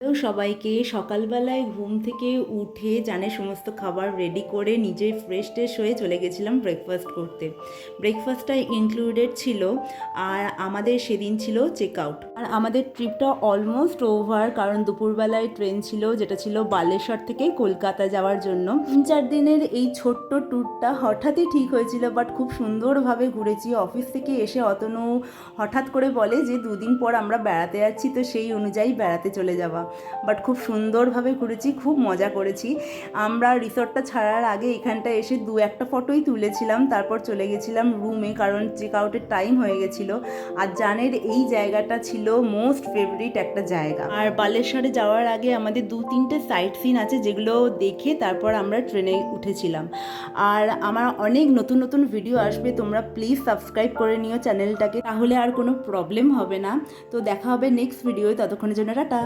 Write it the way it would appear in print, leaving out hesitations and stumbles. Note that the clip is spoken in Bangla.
তো সবাইকে সকালবেলায় ঘুম থেকে উঠে জানে সমস্ত খাবার রেডি করে নিজে ফ্রেশ ট্রেশ হয়ে চলে গেছিলাম ব্রেকফাস্ট করতে। ব্রেকফাস্টটা ইনক্লুডেড ছিল, আর আমাদের সেদিন ছিল চেক আউট। আর আমাদের ট্রিপটা অলমোস্ট ওভার, কারণ দুপুরবেলায় ট্রেন ছিল যেটা ছিল বালেশ্বর থেকে কলকাতা যাওয়ার জন্য। 3-4 দিনের এই ছোট্ট ট্যুরটা হঠাৎই ঠিক হয়েছিল, বাট খুব সুন্দরভাবে ঘুরেছি। অফিস থেকে এসে অতনু হঠাৎ করে বলে যে 2 দিন পর আমরা বেড়াতে যাচ্ছি, তো সেই অনুযায়ী বেড়াতে চলে যাওয়া। বাট খুব সুন্দরভাবে ঘুরেছি, খুব মজা করেছি। আমরা রিসর্টটা ছাড়ার আগে এখানটা এসে 2-1টা ফটোই তুলেছিলাম, তারপর চলে গেছিলাম রুমে, কারণ চেক আউটের টাইম হয়ে গেছিলো। আর জানের এই জায়গাটা ছিল মোস্ট ফেভারিট একটা জায়গা। আর বালেশ্বরে যাওয়ার আগে আমাদের 2-3টে সাইট সিন আছে, যেগুলো দেখে তারপর আমরা ট্রেনে উঠেছিলাম। আর আমার অনেক নতুন নতুন ভিডিও আসবে, তোমরা প্লিজ সাবস্ক্রাইব করে নিও চ্যানেলটাকে, তাহলে আর কোনো প্রবলেম হবে না। তো দেখা হবে নেক্সট ভিডিও, ততক্ষণের জন্য টাটা।